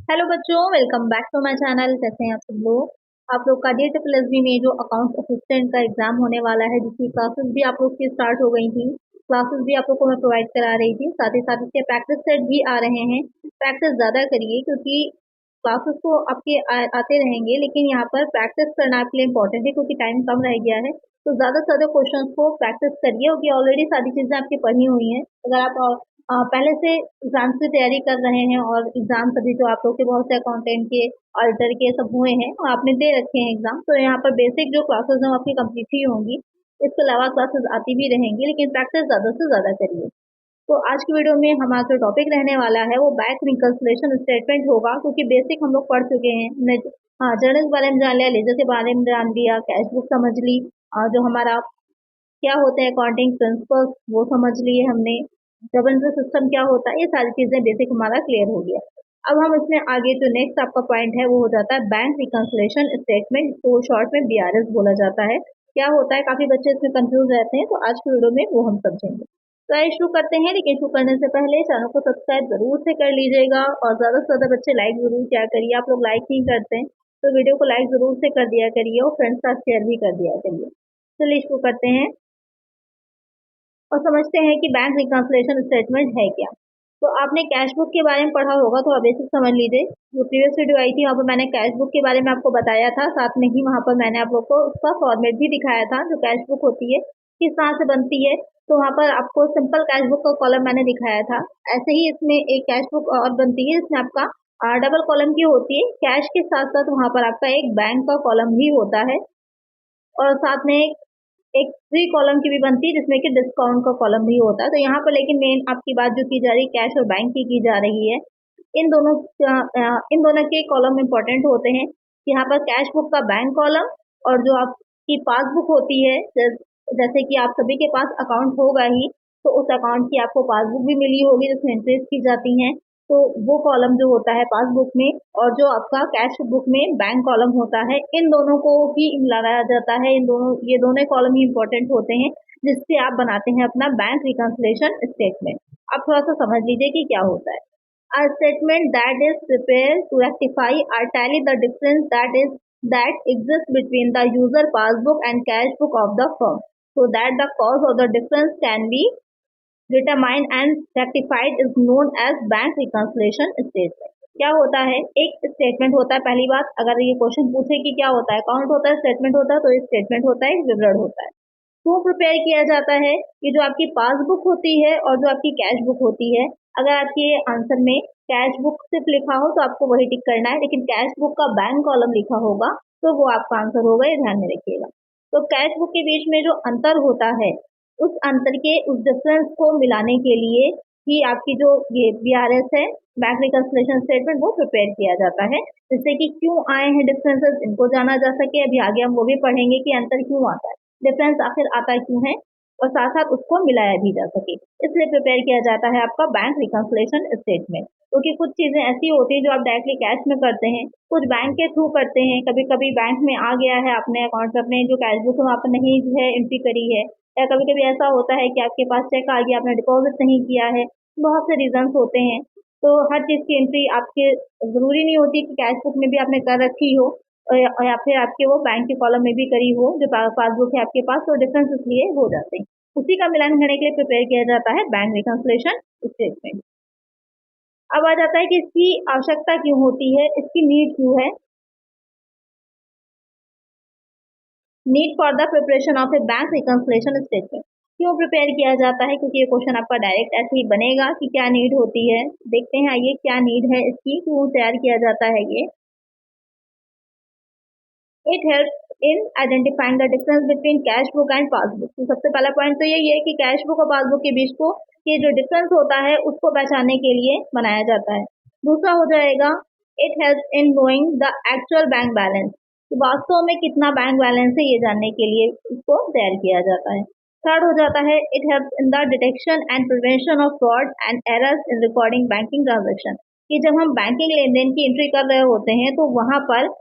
Hello बच्चों, welcome back to my channel. कैसे हैं आप लोग का DSSB में जो अकाउंट असिस्टेंट का एग्जाम होने वाला है, जिसकी क्लासेस भी आप लोग की स्टार्ट हो गई थी। क्लासेस भी आप लोग को मैं प्रोवाइड करा रही थी, साथ ही साथ इसके प्रैक्टिस सेट भी आ रहे हैं। प्रैक्टिस ज़्यादा करिए क्योंकि क्लासेस तो आपके आते रहेंगे, लेकिन यहाँ पर प्रैक्टिस करना आपके लिए इंपॉर्टेंट है क्योंकि टाइम कम रह गया है। तो ज़्यादा से ज़्यादा क्वेश्चन को प्रैक्टिस करिए क्योंकि ऑलरेडी सारी चीज़ें आपकी पढ़ी हुई हैं। अगर आप पहले से एग्जाम्स की तैयारी कर रहे हैं और एग्जाम सभी जो आप लोग के बहुत से अकाउंटेंट के, ऑडिटर के सब हुए हैं और आपने दे रखे हैं एग्जाम, तो यहाँ पर बेसिक जो क्लासेस हैं वो आपकी कंप्लीट ही होंगी। इसके अलावा क्लासेस आती भी रहेंगी, लेकिन प्रैक्टिस ज़्यादा से ज़्यादा करिए। तो आज की वीडियो में हमारा जो टॉपिक रहने वाला है वो बैंक रिकंसिलिएशन स्टेटमेंट होगा, क्योंकि बेसिक हम लोग पढ़ चुके हैं। हमने जर्नल के बारे में जान लिया, लेजर के बारे में जान लिया, कैश बुक समझ ली, जो हमारा क्या होता है अकाउंटिंग प्रिंसिपल्स वो समझ लिए हमने, गवर्नेंस सिस्टम क्या होता है, ये सारी चीजें बेसिक हमारा क्लियर हो गया। अब हम इसमें आगे जो नेक्स्ट आपका पॉइंट है वो हो जाता है बैंक रिकंसिलिएशन स्टेटमेंट, तो शॉर्ट में BRS बोला जाता है। क्या होता है, काफी बच्चे इसमें कंफ्यूज रहते हैं, तो आज की वीडियो में वो हम समझेंगे। तो आइए शुरू करते हैं, लेकिन शुरू करने से पहले चैनल को सब्सक्राइब जरूर से कर लीजिएगा और ज्यादा से ज्यादा बच्चे लाइक जरूर किया करिए। आप लोग लाइक नहीं करते हैं तो वीडियो को लाइक जरूर से कर दिया करिए और फ्रेंड्स का शेयर भी कर दिया करिए। चलिए शुरू करते हैं और समझते हैं कि बैंक रिकंसिलिएशन स्टेटमेंट है क्या। तो आपने कैश बुक के बारे में पढ़ा होगा, तो आप बेसिक समझ लीजिए। जो प्रीवियस वीडियो आई थी वहाँ पर मैंने कैश बुक के बारे में आपको बताया था, साथ में ही वहाँ पर मैंने आप लोग को उसका फॉर्मेट भी दिखाया था। जो कैश बुक होती है किस तरह से बनती है, तो वहाँ पर आपको सिंपल कैश बुक का कॉलम मैंने दिखाया था। ऐसे ही इसमें एक कैश बुक और बनती है, इसमें आपका डबल कॉलम की होती है। कैश के साथ साथ वहाँ पर आपका एक बैंक का कॉलम भी होता है और साथ में एक फ्री कॉलम की भी बनती है जिसमें कि डिस्काउंट का कॉलम भी होता है। तो यहाँ पर लेकिन मेन आपकी बात जो की जा रही है कैश और बैंक की जा रही है। इन दोनों के कॉलम इंपॉर्टेंट होते हैं। यहाँ पर कैश बुक का बैंक कॉलम और जो आपकी पासबुक होती है, जैसे कि आप सभी के पास अकाउंट होगा ही, तो उस अकाउंट की आपको पासबुक भी मिली होगी जिसमें एंट्रीज की जाती हैं, तो वो कॉलम जो होता है पासबुक में, और जो आपका कैश बुक में बैंक कॉलम होता है, इन दोनों को ही लगाया जाता है। ये दोनों कॉलम ही इंपॉर्टेंट होते हैं जिससे आप बनाते हैं अपना बैंक रिकंसिलिएशन स्टेटमेंट। अब थोड़ा सा समझ लीजिए कि क्या होता है। A statement that is prepared to rectify or tally the difference that exists between the user passbook and cash book of the firm, so that the cause of the difference can be determined and rectified is known as bank reconciliation statement। क्या होता है, एक statement होता है। पहली बात, अगर ये क्वेश्चन पूछे कि क्या होता है, अकाउंट होता है, स्टेटमेंट होता है, तो ये स्टेटमेंट होता है, एक विवरण होता है। क्यों प्रिपेयर किया जाता है कि जो आपकी पासबुक होती है और जो आपकी कैश बुक होती है, अगर आपके आंसर में कैश बुक सिर्फ लिखा हो तो आपको वही टिक करना है, लेकिन कैश बुक का बैंक कॉलम लिखा होगा तो वो आपका आंसर होगा, ये ध्यान में रखिएगा। तो कैश बुक के बीच में जो अंतर होता है, उस अंतर के उस डिफरेंस को मिलाने के लिए ही आपकी जो ये BRS है, बैंक रिकंसिलिएशन स्टेटमेंट, वो प्रिपेयर किया जाता है, जिससे कि क्यों आए हैं डिफरेंसेस इनको जाना जा सके। अभी आगे हम वो भी पढ़ेंगे कि अंतर क्यों आता है, डिफरेंस आखिर आता क्यों है, और साथ साथ उसको मिलाया भी जा सके। इसलिए प्रिपेयर किया जाता है आपका बैंक रिकंसिलिएशन स्टेटमेंट। क्योंकि कुछ चीजें ऐसी होती हैं जो आप डायरेक्टली कैश में करते हैं, कुछ बैंक के थ्रू करते हैं। कभी कभी बैंक में आ गया है, आपने अकाउंट में अपने जो कैश बुक है वहाँ पर नहीं जो है एंट्री करी है, या कभी कभी ऐसा होता है कि आपके पास चेक आ गया, आपने डिपॉजिट नहीं किया है। बहुत से रीजंस होते हैं, तो हर चीज की एंट्री आपके जरूरी नहीं होती कि कैश बुक में भी आपने कर रखी हो और या फिर आपके वो बैंक के कॉलम में भी करी हो जो पासबुक है आपके पास, तो डिफरेंस इसलिए हो जाते हैं। उसी का मिलान करने के लिए प्रिपेयर किया जाता है बैंक रिकंसिलिएशन स्टेटमेंट। अब आ जाता है कि इसकी आवश्यकता क्यों होती है, इसकी नीड क्यों है। Need for the preparation of A bank reconciliation statement, क्यों प्रिपेयर किया जाता है, क्योंकि ये क्वेश्चन आपका डायरेक्ट ऐसे ही बनेगा कि क्या नीड होती है। देखते हैं आइए क्या नीड है इसकी, क्यों तैयार किया जाता है ये। It help in identifying the difference between cash book and passbook. तो सबसे पहला पॉइंट तो यही है कि कैश बुक और पासबुक के बीच को ये जो डिफरेंस होता है उसको पहचानने के लिए बनाया जाता है। दूसरा हो जाएगा, it help in knowing the actual bank balance, तो वास्तव में कितना बैंक बैलेंस है ये जानने के लिए इसको तैयार किया जाता है। थर्ड हो जाता है, it help in the detection and prevention of fraud and errors in recording banking transaction, कि जब हम बैंकिंग लेन देन की एंट्री कर रहे होते हैं तो वहां पर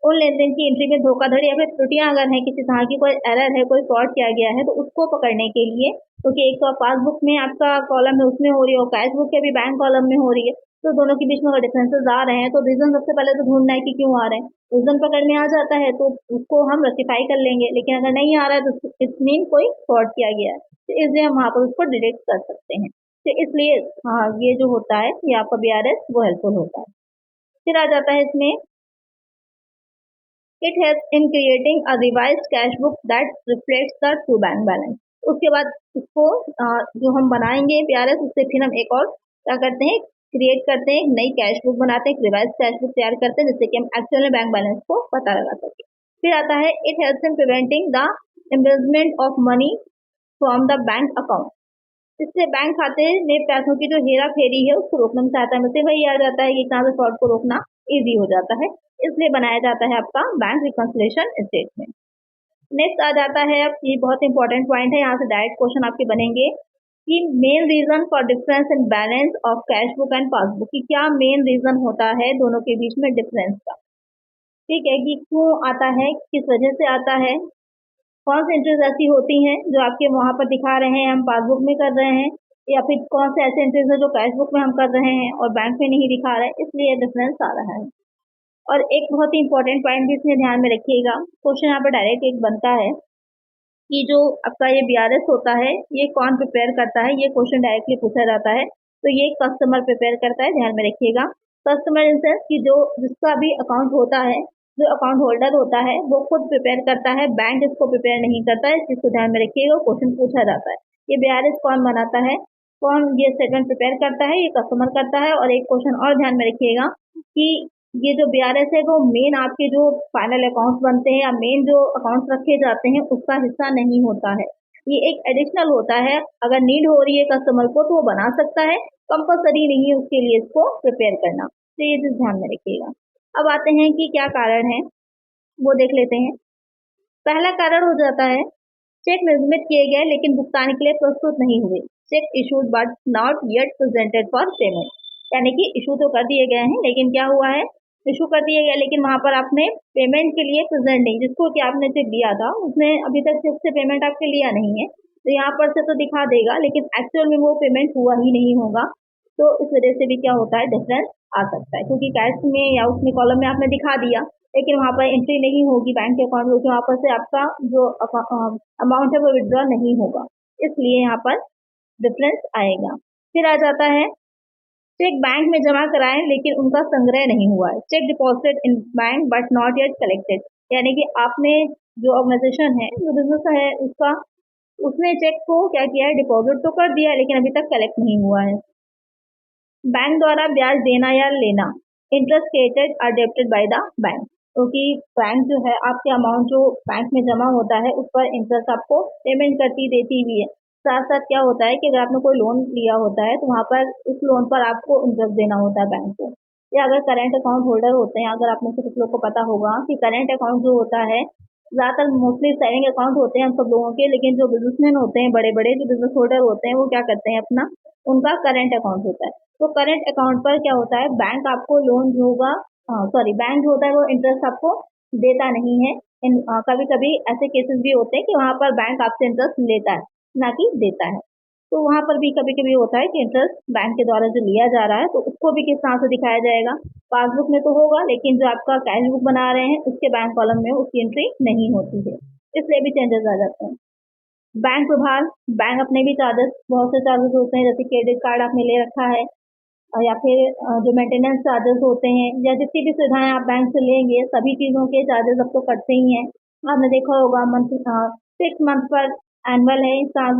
उन लेन देन की एंट्री में धोखाधड़ी या फिर त्रुटियां अगर है, किसी तरह की कोई एरर है, कोई फ्रॉड किया गया है, तो उसको पकड़ने के लिए, क्योंकि एक तो पासबुक में आपका कॉलम है उसमें हो रही है और कैश बुक के भी बैंक कॉलम में हो रही है, तो दोनों के बीच में अगर डिफरेंसेस आ रहे हैं तो रीजन सबसे पहले तो ढूंढना है कि क्यों आ रहे हैं। रीजन पकड़ में आ जाता है तो उसको हम रेक्टिफाई कर लेंगे, लेकिन अगर नहीं आ रहा है तो इट्स मीन कोई फ्रॉड किया गया है, तो इसलिए हम वहाँ पर उसको डिलीट कर सकते हैं। तो इसलिए हाँ, ये जो होता है ये आपका BRS वो हेल्पफुल होता है। फिर आ जाता है इसमें it help in creating a revised cash book that reflects the true bank balance. उसके बाद उसको जो हम बनाएंगे BRS, उससे फिर हम एक और क्या करते हैं, क्रिएट करते हैं, एक नई कैश बुक बनाते हैं, एक रिवाइज कैश बुक तैयार करते हैं, जिससे कि हम एक्चुअल में बैंक बैलेंस को पता लगा सकें। फिर आता है it helps in preventing the embezzlement of money from the bank account. इससे बैंक खाते में पैसों की जो हेरा फेरी है उसको रोकने में सहायता मिलती है। वही आ जाता है कि कहाँ से फ्रॉड को रोकना इजी हो जाता है, इसलिए बनाया जाता है आपका बैंक रिकंसिलिएशन स्टेटमेंट। नेक्स्ट आ जाता है, अब ये बहुत इंपॉर्टेंट पॉइंट है, यहाँ से डायरेक्ट क्वेश्चन आपके बनेंगे कि main reason for difference in balance of cash book and passbook, कि क्या मेन रीजन होता है दोनों के बीच में डिफरेंस का। ठीक है, कि क्यों आता है, किस वजह से आता है, कौन सी एंट्रीज ऐसी होती हैं जो आपके वहाँ पर दिखा रहे हैं हम पासबुक में कर रहे हैं, या फिर कौन से ऐसे एंट्रीज है जो कैश बुक में हम कर रहे हैं और बैंक में नहीं दिखा रहे हैं, इसलिए डिफरेंस आ रहा है। और एक बहुत ही इंपॉर्टेंट पॉइंट भी इसमें ध्यान में रखिएगा, क्वेश्चन यहाँ पर डायरेक्ट एक बनता है कि जो आपका ये BRS होता है ये कौन प्रिपेयर करता है, ये क्वेश्चन डायरेक्टली पूछा जाता है। तो ये कस्टमर प्रिपेयर करता है, ध्यान में रखिएगा। कस्टमर इन सेंस कि जो जिसका भी अकाउंट होता है, जो अकाउंट होल्डर होता है वो खुद प्रिपेयर करता है, बैंक इसको प्रिपेयर नहीं करता है, इस चीज को ध्यान में रखिएगा, क्वेश्चन पूछा जाता है। ये BRS कौन बनाता है, कौन ये स्टेटमेंट प्रिपेयर करता है, ये कस्टमर करता है। और एक क्वेश्चन और ध्यान में रखिएगा कि ये जो BRS है वो मेन आपके जो फाइनल अकाउंट्स बनते हैं या मेन जो अकाउंट्स रखे जाते हैं उसका हिस्सा नहीं होता है, ये एक एडिशनल होता है। अगर नीड हो रही है कस्टमर को तो वो बना सकता है, कंपलसरी नहीं है उसके लिए इसको प्रिपेयर करना, तो ये चीज ध्यान में रखिएगा। अब आते हैं कि क्या कारण है, वो देख लेते हैं। पहला कारण हो जाता है चेक निर्मित किए गए लेकिन भुगतान के लिए प्रस्तुत नहीं हुए, check issued but not yet presented for payment. यानी कि इशू तो कर दिए गए हैं लेकिन क्या हुआ है, इशू कर दिए गए लेकिन वहां पर आपने पेमेंट के लिए प्रेजेंट नहीं, जिसको कि आपने चेक दिया था उसने अभी तक चेक से पेमेंट आपके लिया नहीं है, तो यहाँ पर से तो दिखा देगा लेकिन एक्चुअल में वो पेमेंट हुआ ही नहीं होगा। तो इस वजह से भी क्या होता है, डिफरेंस आ सकता है, क्योंकि कैश में या उसमें कॉलम में आपने दिखा दिया लेकिन वहां पर एंट्री नहीं होगी बैंक के अकाउंट में, वहां पर से आपका जो अमाउंट है वो विड्रॉ नहीं होगा, इसलिए यहाँ पर डिफरेंस आएगा। फिर आ जाता है चेक बैंक में जमा कराएं लेकिन उनका संग्रह नहीं हुआ है, check deposited in bank but not yet collected. यानी कि आपने जो ऑर्गेनाइजेशन है, जो बिजनेस है उसका, उसने चेक को क्या किया है, डिपॉजिट तो कर दिया है लेकिन अभी तक कलेक्ट नहीं हुआ है। बैंक द्वारा ब्याज देना या लेना, interest created or debited by the bank, क्योंकि बैंक जो है आपके अमाउंट जो बैंक में जमा होता है उस पर इंटरेस्ट आपको पेमेंट करती देती भी है। साथ साथ क्या होता है कि अगर आपने कोई लोन लिया होता है तो वहाँ पर उस लोन पर आपको इंटरेस्ट देना होता है बैंक को। या अगर करेंट अकाउंट होल्डर होते हैं, अगर आप में से कुछ लोग को पता होगा कि करेंट अकाउंट जो होता है ज्यादातर मोस्टली सेविंग अकाउंट होते हैं हम सब लोगों के, लेकिन जो बिजनेसमैन होते हैं, बड़े बड़े जो बिजनेस होल्डर होते हैं, वो क्या करते हैं अपना, उनका करेंट अकाउंट होता है। तो करेंट अकाउंट पर क्या होता है, बैंक आपको लोन जो होगा, सॉरी, बैंक जो होता है वो इंटरेस्ट आपको देता नहीं है। कभी कभी ऐसे केसेस भी होते हैं कि वहां पर बैंक आपसे इंटरेस्ट लेता है, ना कि देता है। तो वहां पर भी कभी कभी होता है कि इंटरेस्ट बैंक के द्वारा जो लिया जा रहा है तो उसको भी किस तरह से दिखाया जाएगा, पासबुक में तो होगा लेकिन जो आपका कैश बुक बना रहे हैं उसके बैंक कॉलम में उसकी एंट्री नहीं होती है, इसलिए भी चेंजेस आ जाते हैं। बैंक विभाग, बैंक अपने भी चार्जेस, बहुत से चार्जेस होते हैं, जैसे क्रेडिट कार्ड आपने ले रखा है, या फिर जो मेंटेनेंस चार्जेस होते हैं या जितनी भी सुविधाएं आप बैंक से लेंगे सभी चीजों के चार्जेस अब तो कटते ही हैं। आपने देखा होगा मंथ 6 मंथ पर एनुअल है,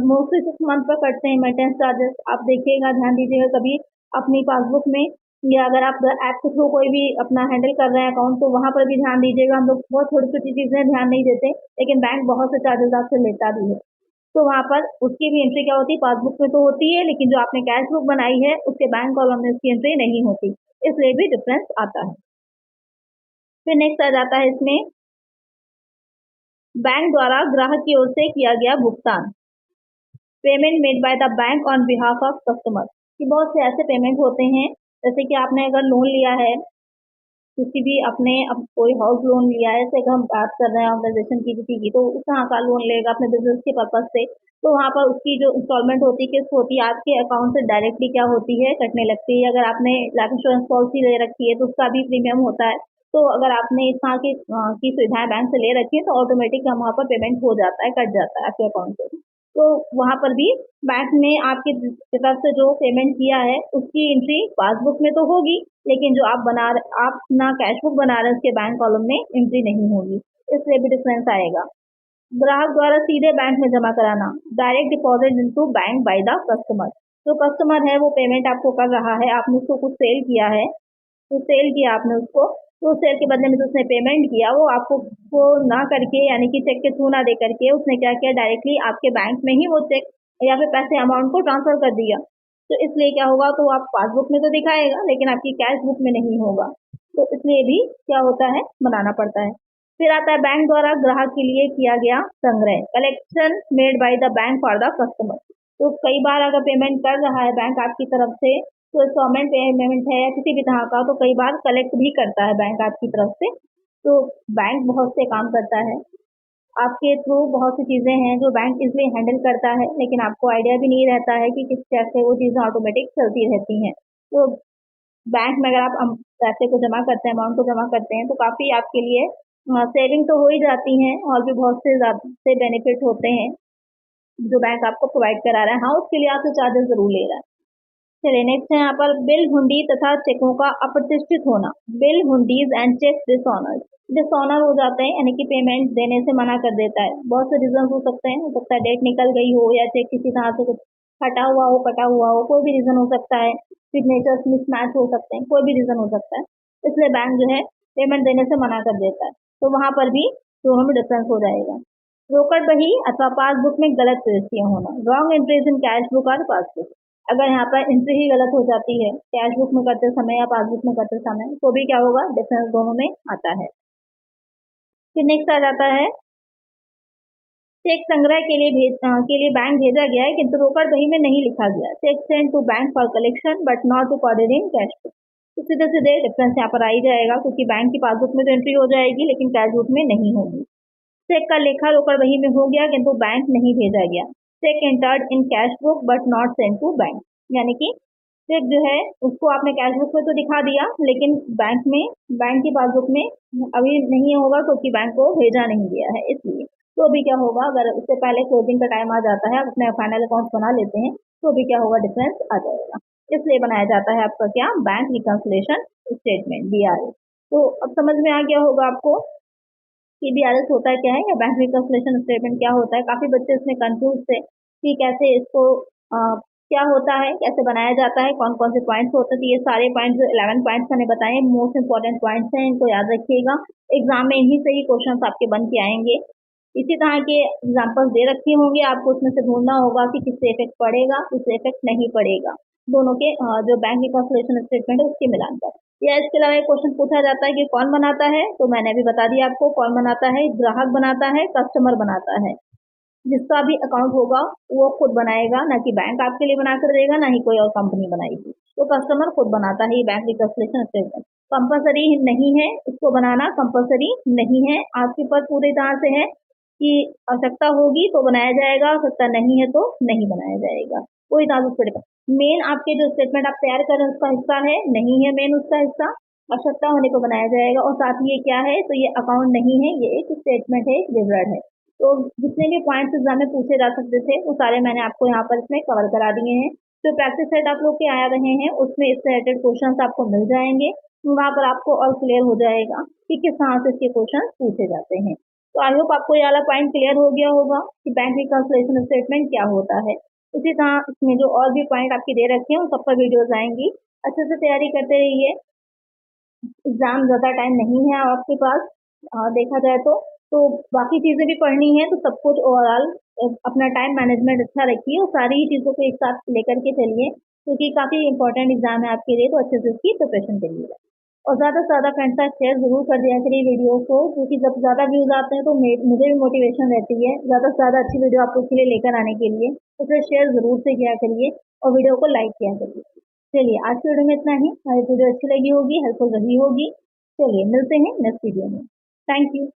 मोस्टली 6 मंथ पर कटते हैं मेंटेनेंस चार्जेस। आप देखिएगा, ध्यान दीजिएगा कभी अपनी पासबुक में, या अगर आप ऐप के थ्रू कोई भी अपना हैंडल कर रहे हैं अकाउंट तो वहां पर भी ध्यान दीजिएगा। हम लोग बहुत छोटी छोटी चीजें ध्यान नहीं देते लेकिन बैंक बहुत से चार्जेस आपसे लेता भी है, तो वहां पर उसकी भी एंट्री क्या होती है, पासबुक में तो होती है लेकिन जो आपने कैश बुक बनाई है उसके बैंक कॉलम में उसकी एंट्री नहीं होती, इसलिए भी डिफरेंस आता है। फिर नेक्स्ट आ जाता है इसमें बैंक द्वारा ग्राहक की ओर से किया गया भुगतान, payment made by the bank on behalf of customer, कि बहुत से ऐसे पेमेंट होते हैं, जैसे कि आपने अगर लोन लिया है किसी भी अपने अब कोई हाउस लोन लिया है, जैसे हम बात कर रहे हैं ऑर्गेनाइजेशन की किसी की, तो कहाँ का लोन लेगा अपने बिजनेस के पर्पज से, तो वहाँ पर उसकी जो इंस्टॉलमेंट होती है किस्त होती है आपके अकाउंट से डायरेक्टली क्या होती है, कटने लगती है। अगर आपने लाइफ इंश्योरेंस पॉलिसी ले रखी है तो उसका भी प्रीमियम होता है। तो अगर आपने इस तरह की सुविधाएं बैंक से ले रखी है तो ऑटोमेटिक वहाँ पर पेमेंट हो जाता है, कट जाता है आपके अकाउंट से। तो वहाँ पर भी बैंक ने आपकी तरफ से जो पेमेंट किया है उसकी एंट्री पासबुक में तो होगी, लेकिन जो आप ना कैश बुक बना रहे हैं उसके बैंक कॉलम में एंट्री नहीं होगी, इसलिए भी डिफरेंस आएगा। ग्राहक द्वारा सीधे बैंक में जमा कराना, direct deposit into bank by the customer. जो कस्टमर है वो पेमेंट आपको कर रहा है, आपने उसको कुछ सेल किया है, तो सेल किया आपने उसको, तो उस सेल के बदले में जो उसने पेमेंट किया वो आपको वो ना करके, यानी कि चेक के थ्रू ना दे करके उसने क्या किया, डायरेक्टली आपके बैंक में ही वो चेक या फिर पैसे अमाउंट को ट्रांसफर कर दिया। तो इसलिए क्या होगा, तो आप पासबुक में तो दिखाएगा लेकिन आपकी कैश बुक में नहीं होगा, तो इसलिए भी क्या होता है, बनाना पड़ता है। फिर आता है बैंक द्वारा ग्राहक के लिए किया गया संग्रह, collection made by the bank for the customer. तो कई बार अगर पेमेंट कर रहा है बैंक आपकी तरफ से, तो इंस्टॉलमेंट पेमेंट है या किसी भी तरह का, तो कई बार कलेक्ट भी करता है बैंक आपकी तरफ से। तो बैंक बहुत से काम करता है आपके थ्रू, बहुत सी चीज़ें हैं जो बैंक इसलिए हैंडल करता है, लेकिन आपको आइडिया भी नहीं रहता है कि किस कैसे वो चीज़ें ऑटोमेटिक चलती रहती हैं। तो बैंक में अगर आप पैसे को जमा करते हैं, अमाउंट को जमा करते हैं, तो काफ़ी आपके लिए सेविंग तो हो ही जाती हैं और भी बहुत से से बेनिफिट होते हैं जो बैंक आपको प्रोवाइड करा रहा है। हाँ, उसके लिए आपसे चार्जेस ज़रूर ले रहा है। चलिए नेक्स्ट है यहाँ पर बिल, हुंडी तथा चेकों का अप्रतिष्ठित होना। Bill, hundis and cheque dishonour, dishonour हो जाते हैं, यानी कि पेमेंट देने से मना कर देता है। बहुत से रीजन हो सकते हैं, हो सकता है डेट निकल गई हो या चेक किसी तरह से कुछ फटा हुआ हो, कटा हुआ हो, कोई भी रीजन हो सकता है, सिग्नेचर्स मिसमैच हो सकते हैं, कोई भी रीजन हो सकता है। इसलिए बैंक जो है पेमेंट देने से मना कर देता है, तो वहां पर भी दोनों में डिफरेंस हो जाएगा। रोकड़ बही अथवा पासबुक में गलत प्रविष्टियां होना, wrong entries in cash book और पासबुक। अगर यहाँ पर एंट्री ही गलत हो जाती है कैश बुक में करते समय या पासबुक में करते समय, तो भी क्या होगा, डिफरेंस दोनों में आता है। फिर नेक्स्ट आ जाता है चेक संग्रह के लिए बैंक भेजा गया है किंतु रोकड़ बही में नहीं लिखा गया। Cheque send to bank for collection but not recorded in cash book. तो सीधे सीधे डिफरेंस यहाँ पर आ ही जाएगा, क्योंकि बैंक की पासबुक में तो एंट्री हो जाएगी लेकिन कैश बुक में नहीं होगी। चेक का लेखा रोकड़ वही में हो गया किंतु बैंक नहीं भेजा गया। Cheque entered in cash book but not send to bank, यानी कि चेक जो है उसको आपने कैश बुक में तो दिखा दिया लेकिन बैंक की पासबुक में अभी नहीं होगा, क्योंकि बैंक को भेजा नहीं गया है इसलिए। तो अभी क्या होगा, अगर उससे पहले क्लोजिंग का टाइम आ जाता है, आप अपने फाइनल अकाउंट बना लेते हैं, तो अभी क्या होगा, डिफरेंस आ जाएगा। इसलिए बनाया जाता है आपका क्या, बैंक रिकंसिलिएशन स्टेटमेंट, BRS। तो अब समझ में आ गया होगा आपको कि BRS होता है क्या है, या बैंक रिकंसिलिएशन स्टेटमेंट क्या होता है। काफी बच्चे इसमें कंफ्यूज थे कि कैसे इसको क्या होता है, कैसे बनाया जाता है, कौन कौन से पॉइंट्स होते हैं। तो ये सारे पॉइंट्स जो 11 पॉइंट्स मैंने बताए मोस्ट इंपॉर्टेंट पॉइंट्स हैं, इनको याद रखिएगा। एग्जाम में इन्हीं से ही क्वेश्चन आपके बन के आएंगे। इसी तरह के एग्जाम्पल्स दे रखे होंगे, आपको उसमें से ढूंढना होगा कि किससे इफेक्ट पड़ेगा, किससे इफेक्ट नहीं पड़ेगा, दोनों के जो बैंक रिकंसिलिएशन स्टेटमेंट है उसके मिलान पर। या इसके अलावा एक क्वेश्चन पूछा जाता है कि कौन बनाता है, तो मैंने अभी बता दिया आपको कौन बनाता है, ग्राहक बनाता है, कस्टमर बनाता है। जिसका भी अकाउंट होगा वो खुद बनाएगा, ना कि बैंक आपके लिए बना कर देगा, ना ही कोई और कंपनी बनाएगी। तो कस्टमर खुद बनाता है ये बैंक रिकंसिलिएशन स्टेटमेंट। कंपलसरी नहीं है इसको बनाना, कंपलसरी नहीं है, आपके ऊपर पूरी तरह से है कि आवश्यकता होगी तो बनाया जाएगा, आवश्यकता नहीं है तो नहीं बनाया जाएगा, कोई ताजुब पड़ेगा। मेन आपके जो स्टेटमेंट आप तैयार कर रहे हैं उसका हिस्सा है, नहीं है मेन उसका हिस्सा, आवश्यकता होने को बनाया जाएगा। और साथ ही ये क्या है, तो ये अकाउंट नहीं है, ये एक स्टेटमेंट है, एक विवरण है। तो जितने भी पॉइंट्स एग्जाम में पूछे जा सकते थे वो सारे मैंने आपको यहाँ पर इसमें कवर करा दिए हैं। जो प्रैक्टिस सेट आप लोग के आ रहे हैं उसमें इससे रिलेटेड क्वेश्चन आपको मिल जाएंगे, वहाँ पर आपको और क्लियर हो जाएगा कि किस तरह से इसके क्वेश्चन पूछे जाते हैं। तो आई होप आपको ये वाला पॉइंट क्लियर हो गया होगा कि बैंक रिकंसिलिएशन स्टेटमेंट क्या होता है। उसी तरह इसमें जो और भी पॉइंट आपके दे रखे हैं उन सब पर वीडियोज आएंगी, अच्छे से तैयारी करते रहिए। एग्जाम ज़्यादा टाइम नहीं है आपके पास, देखा जाए तो बाकी चीज़ें भी पढ़नी है, तो सब कुछ ओवरऑल अपना टाइम मैनेजमेंट अच्छा रखिए और सारी ही चीज़ों को एक साथ लेकर के चलिए, क्योंकि काफ़ी इंपॉर्टेंट एग्जाम है आपके लिए, तो अच्छे से उसकी प्रिपरेशन करिएगा। और ज़्यादा से ज़्यादा फ्रेंड्स का शेयर जरूर कर दिया करिए वीडियो को, क्योंकि जब ज़्यादा व्यूज आते हैं तो मुझे भी मोटिवेशन रहती है ज़्यादा से ज़्यादा अच्छी वीडियो आप लोग के लिए लेकर आने के लिए। तो फिर शेयर जरूर से किया करिए और वीडियो को लाइक किया करिए। चलिए आज की वीडियो में इतना ही, हमारी वीडियो अच्छी लगी होगी, हेल्पफुल रही होगी, चलिए मिलते हैं नेक्स्ट वीडियो में। Thank you.